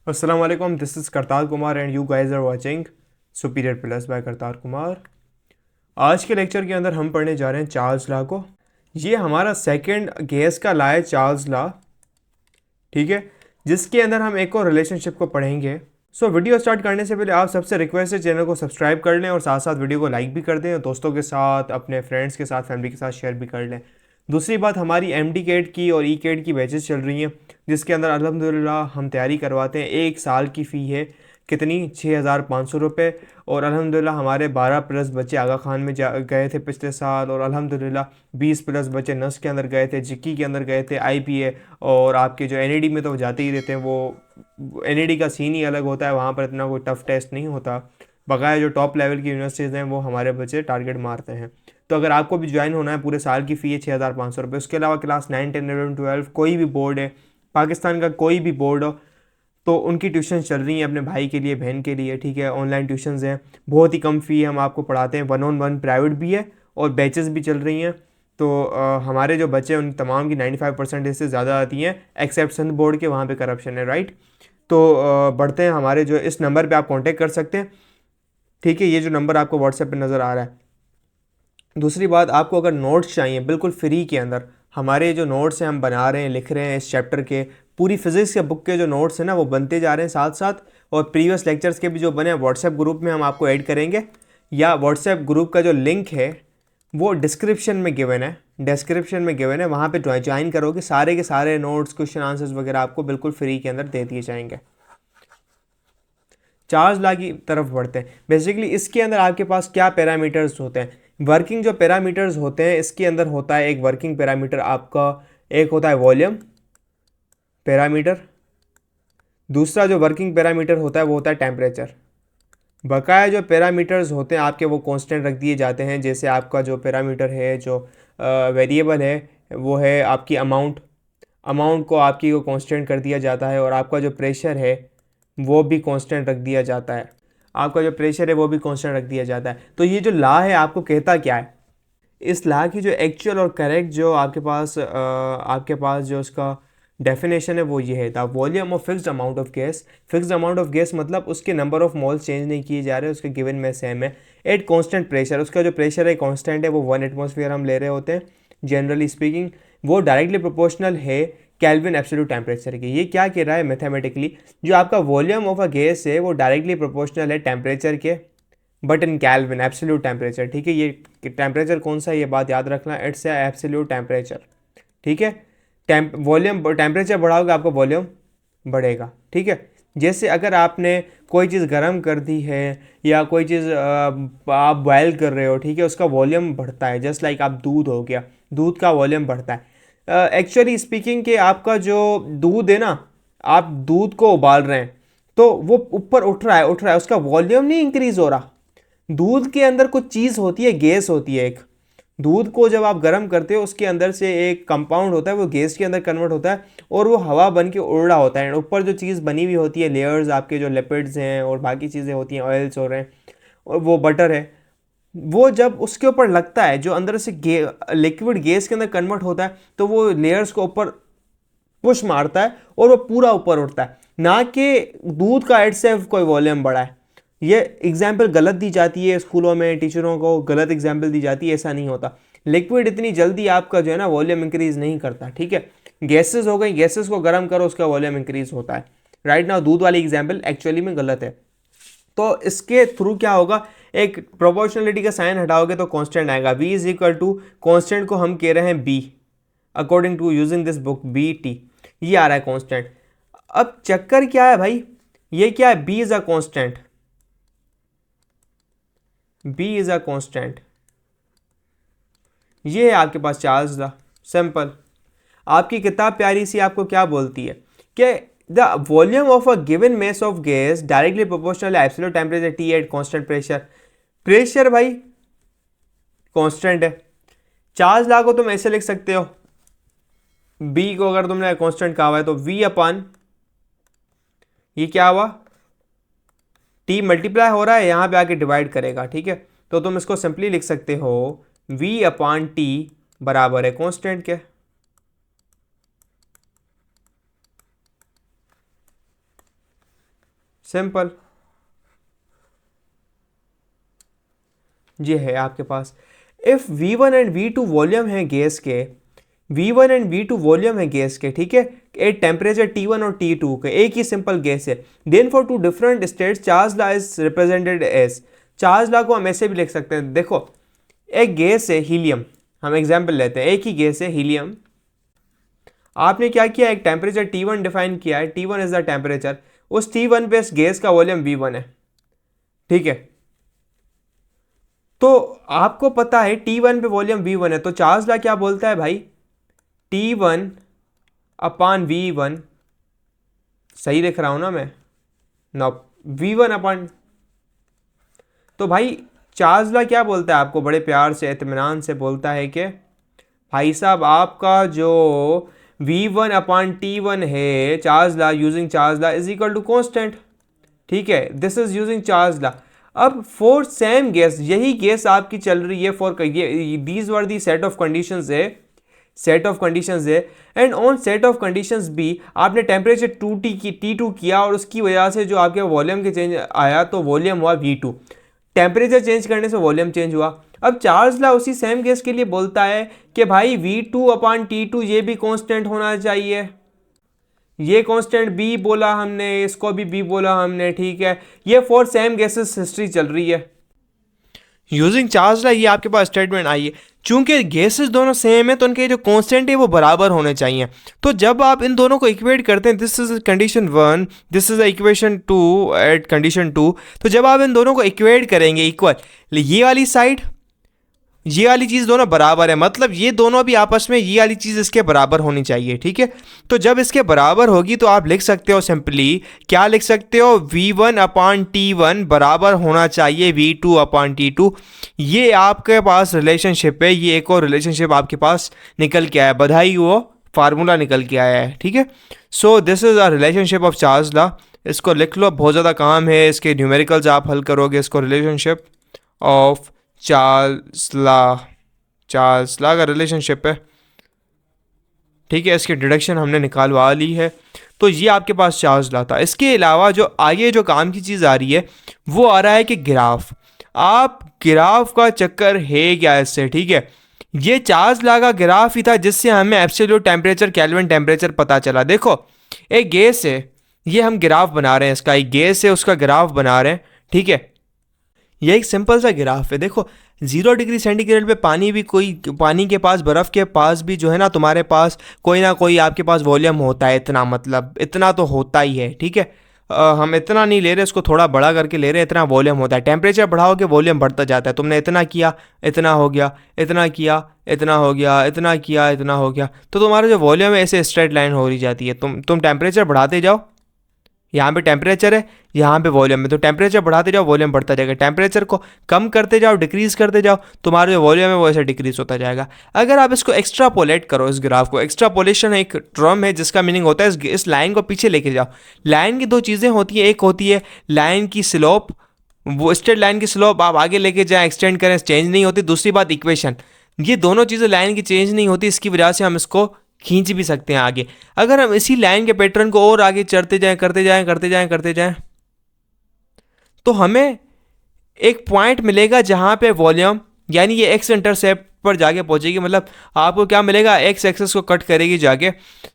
अस्सलाम वालेकुम, this is Kartar Kumar and you guys are watching superior plus by Kartar Kumar. आज के लेक्चर के अंदर हम पढ़ने जा रहे हैं चार्ल्स लॉ को। ये हमारा सेकंड गेस का लॉ है चार्ल्स लॉ, ठीक है, जिसके अंदर हम एक और रिलेशनशिप को पढ़ेंगे। सो वीडियो स्टार्ट करने से पहले आप सबसे रिक्वेस्ट है चैनल को सब्सक्राइब कर लें और साथ साथ वीडियो को लाइक भी कर दें और दोस्तों के साथ, अपने फ्रेंड्स के साथ, फैमिली के साथ शेयर भी कर लें। दूसरी बात, हमारी एम डी कैट की और ई कैट की बैचेस चल रही हैं, जिसके अंदर अल्हम्दुलिल्लाह हम तैयारी करवाते हैं। एक साल की फ़ी है कितनी, 6,500 रुपये। और अल्हम्दुलिल्लाह हमारे 12+ बच्चे आगा खान में जा गए थे पिछले साल, और अल्हम्दुलिल्लाह 20+ बच्चे नस के अंदर गए थे, जिक्की के अंदर गए थे, IPA। और आपके जो NAD में तो जाते ही रहते हैं, वो NAD का सीन ही अलग होता है, वहाँ पर इतना कोई टफ टेस्ट नहीं होता। बकाया जो टॉप लेवल की यूनिवर्सिटीज़ हैं वो हमारे बच्चे टारगेट मारते हैं। तो अगर आपको भी ज्वाइन होना है, पूरे साल की फ़ी है 6,500 रुपये। उसके अलावा क्लास 9, 10, 11, 12 कोई भी बोर्ड है, पाकिस्तान का कोई भी बोर्ड हो, तो उनकी ट्यूशन चल रही हैं अपने भाई के लिए, बहन के लिए, ठीक है। ऑनलाइन ट्यूशन्स हैं, बहुत ही कम फ़ी है, हम आपको पढ़ाते हैं। 1-on-1 प्राइवेट भी है और बैचेस भी चल रही हैं। तो हमारे जो बच्चे हैं उन तमाम की 95% से ज़्यादा आती हैं, एक्सेप्ट सिंध बोर्ड के, वहाँ पे करप्शन है, राइट। तो बढ़ते हैं, हमारे जो इस नंबर पे आप कांटेक्ट कर सकते हैं, ठीक है। ये जो नंबर आपको व्हाट्सएप पे नज़र आ रहा है। दूसरी बात, आपको अगर नोट्स चाहिए बिल्कुल फ्री के अंदर, हमारे जो नोट्स हैं हम बना रहे हैं, लिख रहे हैं इस चैप्टर के, पूरी फिजिक्स के बुक के जो नोट्स हैं ना वो बनते जा रहे हैं साथ साथ। और प्रीवियस लेक्चर्स के भी जो बने हैं व्हाट्सएप ग्रुप में हम आपको ऐड करेंगे, या व्हाट्सएप ग्रुप का जो लिंक है वो डिस्क्रिप्शन में गिवन है, डिस्क्रिप्शन में गिवन है, वहाँ पे ज्वाइन करोगे, सारे के सारे नोट्स, क्वेश्चन आंसर्स वगैरह आपको बिल्कुल फ्री के अंदर दे दिए जाएंगे। चार्ज लॉ की तरफ बढ़ते हैं। बेसिकली इसके अंदर आपके पास क्या पैरामीटर्स होते हैं, वर्किंग जो पैरामीटर्स होते हैं इसके अंदर होता है एक वर्किंग पैरामीटर आपका, एक होता है वॉल्यूम पैरामीटर, दूसरा जो वर्किंग पैरामीटर होता है वो होता है टेम्परेचर। बकाया जो पैरामीटर्स होते हैं आपके वो कांस्टेंट रख दिए जाते हैं। जैसे आपका जो पैरामीटर है, जो वेरिएबल है, वो है आपकी अमाउंट, अमाउंट को आपकी को कांस्टेंट कर दिया जाता है। और आपका जो प्रेशर है वो भी कांस्टेंट रख दिया जाता है, आपका जो प्रेशर है वो भी कांस्टेंट रख दिया जाता है। तो ये जो लॉ है आपको कहता क्या है, इस लॉ की जो एक्चुअल और करेक्ट जो आपके पास जो उसका डेफिनेशन है वो ये है, the volume of fixed amount of gas. Fixed amount of gas मतलब उसके नंबर ऑफ मोल्स चेंज नहीं किए जा रहे, उसके गिवन में सेम है, एट कांस्टेंट प्रेशर। उसका जो प्रेशर है कांस्टेंट है, वो 1 एटमॉस्फेयर हम ले रहे होते हैं जनरली स्पीकिंग। वो डायरेक्टली प्रोपोर्शनल है केल्विन एब्सोल्यूट टेम्परेचर की। ये क्या कह रहा है मैथमेटिकली, जो आपका वॉल्यूम ऑफ अ गैस है वो डायरेक्टली प्रोपोर्शनल है टेम्परेचर के, but in kelvin absolute temperature, ठीक है। ये टेम्परेचर कौन सा है ये बात याद रखना, इट्स एब्सोल्यूट टेम्परेचर, ठीक है। वॉल्यूम टेम्परेचर बढ़ाओगे आपका वॉल्यूम बढ़ेगा, ठीक है। जैसे अगर आपने कोई चीज़ गर्म कर दी है या कोई चीज़ आप बॉयल कर रहे हो, ठीक है, उसका वॉल्यूम बढ़ता है। जस्ट लाइक आप दूध हो गया, दूध का वॉल्यूम बढ़ता है। एक्चुअली स्पीकिंग के आपका जो दूध है ना, आप दूध को उबाल रहे हैं तो वो ऊपर उठ रहा है, उसका वॉल्यूम नहीं इंक्रीज हो रहा। दूध के अंदर कुछ चीज़ होती है, गैस होती है एक, दूध को जब आप गर्म करते हो उसके अंदर से एक कंपाउंड होता है, वो गैस के अंदर कन्वर्ट होता है और वो हवा बन के उड़ रहा होता है। ऊपर जो चीज़ बनी हुई होती है, लेयर्स आपके जो लिपिड्स हैं और बाकी चीज़ें होती हैं, ऑयल्स हो रहे हैं और वो बटर है, वो जब उसके ऊपर लगता है, जो अंदर से लिक्विड गैस के अंदर कन्वर्ट होता है, तो वो लेयर्स को ऊपर पुश मारता है और वो पूरा ऊपर उठता है, ना कि दूध का एड से कोई वॉल्यूम बढ़ा है। ये एग्जाम्पल गलत दी जाती है स्कूलों में, टीचरों को गलत एग्जाम्पल दी जाती है, ऐसा नहीं होता। लिक्विड इतनी जल्दी आपका जो है ना वॉल्यूम इंक्रीज नहीं करता, ठीक है। गैसेस हो गई, गैसेस को गर्म करो उसका वॉल्यूम इंक्रीज होता है। राइट नाउ दूध वाली एग्जाम्पल एक्चुअली में गलत है। तो इसके थ्रू क्या होगा, एक प्रोपोर्शनलिटी का साइन हटाओगे तो कांस्टेंट आएगा, v is equal to constant को हम कह रहे हैं b, according to using this book B T, ये आ रहा है कांस्टेंट। अब चक्कर क्या है भाई, ये क्या है, b is a constant, b is a constant, ये है आपके पास चार्ल्स लॉ, सिंपल। आपकी किताब प्यारी सी आपको क्या बोलती है कि the volume of a given mass of gas directly proportional absolute temperature T at constant pressure. Pressure भाई कांस्टेंट है। चार्ल्स लॉ को तुम ऐसे लिख सकते हो, बी को अगर तुमने कांस्टेंट कहा हुआ है तो v अपन, ये क्या हुआ, टी मल्टीप्लाई हो रहा है, यहां पे आके डिवाइड करेगा, ठीक है। तो तुम इसको सिंपली लिख सकते हो v अपॉन टी बराबर है कांस्टेंट के। सिंपल, ये है आपके पास। If V1 and V2 volume है गैस के, V1 एंड V2 वॉल्यूम है गैस के, ठीक है, एक टेम्परेचर T1 और T2 के, एक ही सिंपल गैस है, then for two different states Charles law is represented as, Charles law को हम ऐसे भी लिख सकते हैं। देखो एक गैस है हीलियम, हम एग्जांपल लेते हैं, एक ही गैस है हीलियम, आपने क्या किया, एक टेम्परेचर T1 डिफाइन किया है, T1 इज द टेम्परेचर, उस T1 पे इस गैस का वॉल्यूम V1 है, ठीक है। तो आपको पता है T1 पे वॉल्यूम V1 है, तो चार्ज लॉ क्या बोलता है भाई, T1 अपान V1, सही लिख रहा हूं ना मैं ना, V1 अपान, तो भाई चार्ज लॉ क्या बोलता है, आपको बड़े प्यार से इत्मीनान से बोलता है कि भाई साहब आपका जो V1 अपान T1 है, Charles law using Charles law is equal to constant, ठीक है, this is using Charles law. अब फॉर सेम गैस, यही गैस आपकी चल रही है फॉर ये, these were the set of conditions है, सेट ऑफ कंडीशंस है, and on set of conditions भी आपने टेम्परेचर T2 किया और उसकी वजह से जो आपके वॉल्यूम के चेंज आया, तो वॉल्यूम हुआ V2, टेम्परेचर चेंज करने से वॉल्यूम चेंज हुआ। अब चार्ज लॉ उसी सेम गैस के लिए बोलता है कि भाई V2 अपान T2 ये भी कांस्टेंट होना चाहिए, ये कांस्टेंट B बोला हमने, इसको भी B बोला हमने, ठीक है, ये फॉर सेम गैसेस हिस्ट्री चल रही है यूजिंग चार्ज लॉ, ये आपके पास स्टेटमेंट आई है। चूंकि गैसेस दोनों सेम है तो उनके जो कांस्टेंट है वो बराबर होने चाहिए। तो जब आप इन दोनों को इक्वेट करते हैं, this is condition 1, this is equation 2 at condition 2, तो जब आप इन दोनों को इक्वेट करेंगे इक्वल, ये वाली साइड ये वाली चीज़ दोनों बराबर है, मतलब ये दोनों भी आपस में, ये वाली चीज़ इसके बराबर होनी चाहिए, ठीक है। तो जब इसके बराबर होगी तो आप लिख सकते हो सिंपली, क्या लिख सकते हो, V1 अपान T1 बराबर होना चाहिए V2 अपान T2। ये आपके पास रिलेशनशिप है, ये एक और रिलेशनशिप आपके पास निकल के आया, बधाई हो, फार्मूला निकल के आया है, ठीक है। So this is a relationship of Charles law, इसको लिख लो, बहुत ज़्यादा काम है, इसके न्यूमेरिकल्स आप हल करोगे इसको, रिलेशनशिप ऑफ चार्ज लॉ का रिलेशनशिप है, ठीक है, इसकी डिडक्शन हमने निकालवा ली है। तो ये आपके पास चार्ज लॉ था। इसके अलावा जो आगे जो काम की चीज़ आ रही है वो आ रहा है कि ग्राफ, आप ग्राफ का चक्कर है क्या इससे, ठीक है। ये चार्ज लॉ का ग्राफ ही था जिससे हमें एब्सोल्यूट टेम्परेचर, केल्विन टेम्परेचर पता चला। देखो एक गैस है, ये हम ग्राफ बना रहे हैं, इसका एक गैस है उसका ग्राफ बना रहे हैं, ठीक है। ये एक सिंपल सा ग्राफ है। देखो 0 डिग्री सेंटीग्रेड पे पानी भी, कोई पानी के पास, बर्फ़ के पास भी जो है ना, तुम्हारे पास कोई ना कोई आपके पास वॉल्यूम होता है, इतना मतलब इतना तो होता ही है, ठीक है। हम इतना नहीं ले रहे, इसको थोड़ा बड़ा करके ले रहे हैं, इतना वॉल्यूम होता है। टेम्परेचर बढ़ाओगे वॉल्यूम बढ़ता जाता है, तुमने इतना किया इतना हो गया, इतना किया इतना हो गया, इतना किया इतना हो गया, तो तुम्हारा जो वॉल्यूम है ऐसे स्ट्रेट लाइन हो रही जाती है। तुम टेम्परेचर बढ़ाते जाओ, यहाँ पे टेम्परेचर है, यहाँ पे वॉल्यूम है, तो टेम्परेचर बढ़ाते जाओ वॉल्यूम बढ़ता जाएगा, टेम्परेचर को कम करते जाओ, डिक्रीज़ करते जाओ, तुम्हारा जो वॉल्यूम है वो ऐसे डिक्रीज होता जाएगा। अगर आप इसको एक्स्ट्रापोलेट करो, इस ग्राफ को, एक्स्ट्रापोलेशन एक टर्म है जिसका मीनिंग होता है इस लाइन को पीछे लेके जाओ। लाइन की दो चीज़ें होती हैं, एक होती है लाइन की स्लोप, वो स्ट्रेट लाइन की स्लोप आप आगे लेके जाएँ, एक्सटेंड करें, चेंज नहीं होती। दूसरी बात इक्वेशन, ये दोनों चीज़ें लाइन की चेंज नहीं होती, इसकी वजह से हम इसको खींच भी सकते हैं आगे। अगर हम इसी लाइन के पैटर्न को और आगे चढ़ते जाएं, करते जाएं तो हमें एक पॉइंट मिलेगा जहां पे वॉल्यूम, यानी ये एक्स इंटरसेप्ट पर जाके पहुंचेगी, मतलब आपको क्या मिलेगा, एक्स एक्सेस को कट करेगी जाके,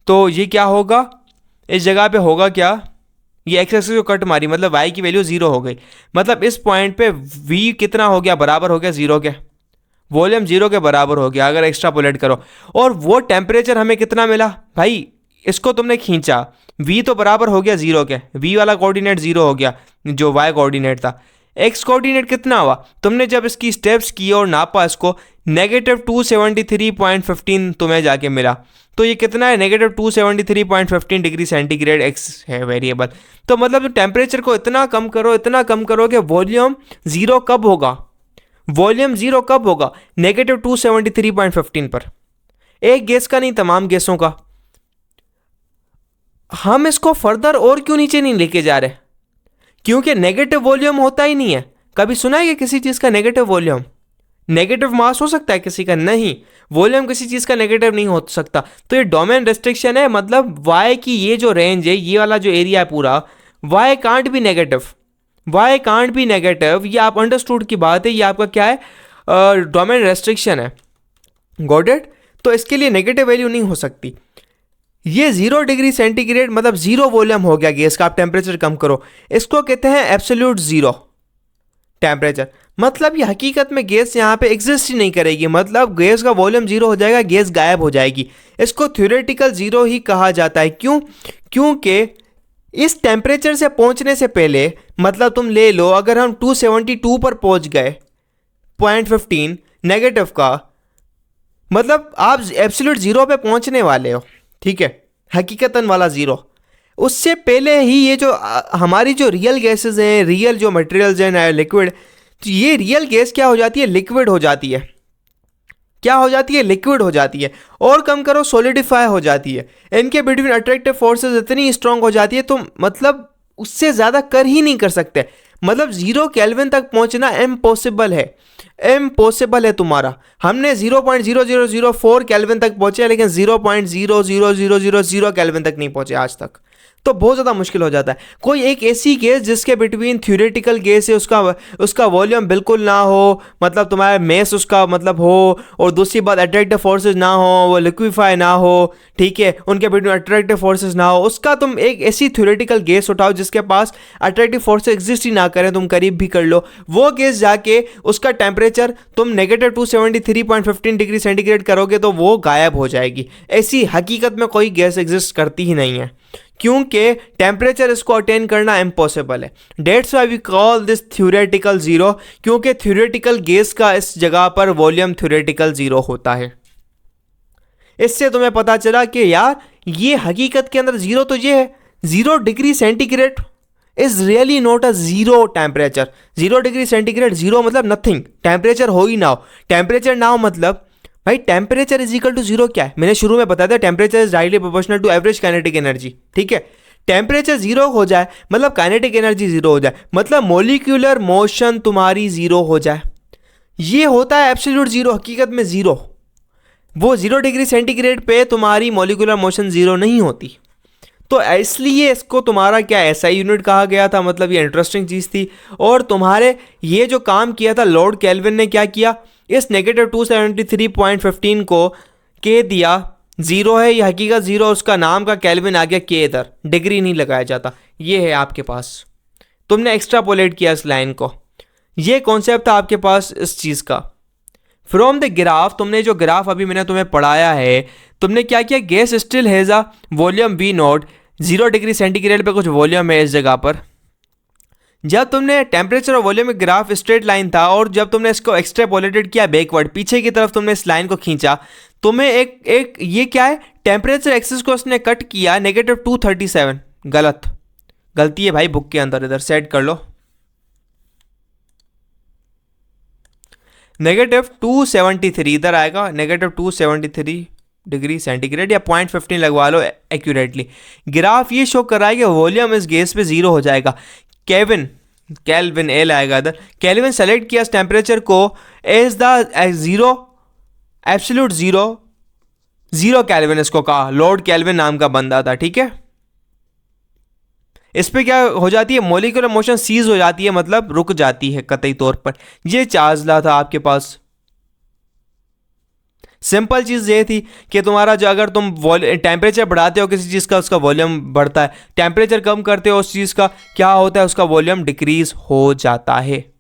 तो ये क्या होगा, इस जगह पे होगा क्या, ये एक्स एक्सेस को कट मारी, मतलब वाई की वैल्यू 0 हो गई, मतलब इस पॉइंट पे वी कितना हो गया, बराबर हो गया 0 के, वॉल्यूम 0 के बराबर हो गया अगर एक्स्ट्रापोलेट करो। और वो टेम्परेचर हमें कितना मिला भाई, इसको तुमने खींचा, v तो बराबर हो गया 0 के, v वाला कोऑर्डिनेट 0 हो गया जो y कोऑर्डिनेट था। x कोऑर्डिनेट कितना हुआ, तुमने जब इसकी स्टेप्स किए और नापा इसको, -273.15 तुम्हें जाके मिला, तो ये कितना है, -273.15 डिग्री सेंटीग्रेड x है वेरिएबल। तो मतलब टेम्परेचर को इतना कम करो कि वॉल्यूम 0 कब होगा, वॉल्यूम 0 कब होगा, -273.15 पर। एक गैस का नहीं, तमाम गैसों का। हम इसको फर्दर और क्यों नीचे नहीं लेके जा रहे, क्योंकि नेगेटिव वॉल्यूम होता ही नहीं है। कभी सुना है कि किसी चीज़ का नेगेटिव वॉल्यूम, नेगेटिव मास हो सकता है किसी का, नहीं, वॉल्यूम किसी चीज़ का नेगेटिव नहीं हो सकता। तो ये डोमेन रेस्ट्रिक्शन है, मतलब वाई की ये जो रेंज है, ये वाला जो एरिया है पूरा, why can't be negative, why can't be negative, ये आप अंडरस्टूड की बात है, ये आपका क्या है, डोमेन रेस्ट्रिक्शन है, गॉट इट। तो इसके लिए नेगेटिव वैल्यू नहीं हो सकती। ये 0 डिग्री सेंटीग्रेड मतलब 0 वॉल्यूम हो गया गैस का, आप टेम्परेचर कम करो, इसको कहते हैं एब्सोल्यूट जीरो टेम्परेचर। मतलब ये हकीकत में गैस यहाँ पे एग्जिस्ट ही नहीं करेगी, मतलब गैस का वॉल्यूम जीरो हो जाएगा, गैस गायब हो जाएगी। इसको थ्योरेटिकल जीरो ही कहा जाता है। क्यों? क्योंकि इस टेम्परेचर से पहुंचने से पहले, मतलब तुम ले लो अगर हम 272 पर पहुंच गए 0.15 नेगेटिव का, मतलब आप एब्सोल्यूट जीरो पे पहुंचने वाले हो, ठीक है, हकीकतन वाला जीरो। उससे पहले ही ये जो हमारी जो रियल गैसेस हैं, रियल जो मटेरियल्स हैं लिक्विड, तो ये रियल गैस क्या हो जाती है, लिक्विड हो जाती है। क्या हो जाती है? लिक्विड हो जाती है। और कम करो सॉलिडिफाई हो जाती है। इनके बिटवीन अट्रैक्टिव फोर्सेस इतनी स्ट्रांग हो जाती है, तो मतलब उससे ज़्यादा कर ही नहीं कर सकते। मतलब 0 केल्विन तक पहुंचना इम्पॉसिबल है, इम्पॉसिबल है तुम्हारा। हमने 0.0004 केल्विन तक पहुंचे, लेकिन 0.00000 केल्विन तक नहीं पहुंचे आज तक। तो बहुत ज़्यादा मुश्किल हो जाता है। कोई एक ऐसी गैस जिसके बिटवीन थ्योरेटिकल गैस है, उसका वॉल्यूम बिल्कुल ना हो, मतलब तुम्हारा मेस उसका मतलब हो, और दूसरी बात अट्रैक्टिव फोर्सेस ना हो, वो लिक्विफाई ना हो, ठीक है, उनके बिटवीन अट्रैक्टिव फोर्सेस ना हो, उसका तुम एक ऐसी थ्योरेटिकल गैस उठाओ जिसके पास अट्रैक्टिव फोर्सेस एग्जिस्ट ही ना करें, तुम करीब भी कर लो, वो गैस जाके उसका टेम्परेचर तुम नेगेटिव 273.15 डिग्री सेंटीग्रेड करोगे तो वो गायब हो जाएगी। ऐसी हकीकत में कोई गैस एग्जिस्ट करती ही नहीं है, क्योंकि टेम्परेचर इसको अटेन करना इम्पॉसिबल है। That's why we call this theoretical zero, क्योंकि थ्योरेटिकल गैस का इस जगह पर वॉल्यूम थ्योरेटिकल जीरो होता है। इससे तुम्हें पता चला कि यार ये हकीकत के अंदर जीरो तो ये है, 0 degree centigrade is really not a zero temperature. 0 degree centigrade, zero मतलब नथिंग, टेम्परेचर हो ही ना हो। टेम्परेचर ना हो मतलब भाई temperature is equal to zero क्या है, मैंने शुरू में बताया था, temperature is directly proportional to average kinetic energy, ठीक है। टेम्परेचर जीरो हो जाए मतलब काइनेटिक एनर्जी जीरो हो जाए, मतलब मॉलिक्यूलर मोशन तुम्हारी जीरो हो जाए, ये होता है एब्सोल्यूट जीरो। हकीकत में जीरो, वो 0 डिग्री सेंटीग्रेड पे तुम्हारी मॉलिक्यूलर मोशन जीरो नहीं होती। तो इसलिए इसको तुम्हारा क्या एसआई यूनिट कहा गया था, मतलब ये इंटरेस्टिंग चीज़ थी। और तुम्हारे ये जो काम किया था लॉर्ड केल्विन ने, क्या किया, इस नेगेटिव 273.15 को के दिया जीरो है, ये हकीकत जीरो, उसका नाम का केल्विन आ गया के, इधर डिग्री नहीं लगाया जाता। ये है आपके पास, तुमने एक्स्ट्रापोलेट किया इस लाइन को, ये कॉन्सेप्ट था आपके पास इस चीज़ का। फ्रॉम द ग्राफ, तुमने जो ग्राफ अभी मैंने तुम्हें पढ़ाया है, तुमने क्या किया, gas still has a volume we not, 0 degree centigrade पे कुछ वॉल्यूम है इस जगह पर। जब तुमने टेम्परेचर और वॉल्यूम में ग्राफ स्ट्रेट लाइन था, और जब तुमने इसको एक्स्ट्रापोलेटेड किया बैकवर्ड, पीछे की तरफ तुमने इस लाइन को खींचा, तुम्हें एक ये क्या है, टेम्परेचर एक्सिस को उसने कट किया नेगेटिव 237। गलती है भाई बुक के अंदर, इधर सेट कर लो, नेगेटिव 273 इधर आएगा, नेगेटिव 273 डिग्री सेंटीग्रेड, या 0.15 लगवा लो एक्यूरेटली। ग्राफ ये शो कर रहा है कि वॉल्यूम इस गैस पे जीरो हो जाएगा। केल्विन एल आएगा इधर, केल्विन सेलेक्ट किया इस टेम्परेचर को as the zero, absolute zero kelvin इसको कहा, लॉर्ड केल्विन नाम का बंदा था, ठीक है। इस पे क्या हो जाती है, मॉलिक्यूलर मोशन सीज हो जाती है, मतलब रुक जाती है कतई तौर पर। ये चार्ज ला था आपके पास। सिंपल चीज़ ये थी कि तुम्हारा जो, अगर तुम टेम्परेचर बढ़ाते हो किसी चीज़ का, उसका वॉल्यूम बढ़ता है, टेम्परेचर कम करते हो उस चीज़ का, क्या होता है, उसका वॉल्यूम डिक्रीज हो जाता है।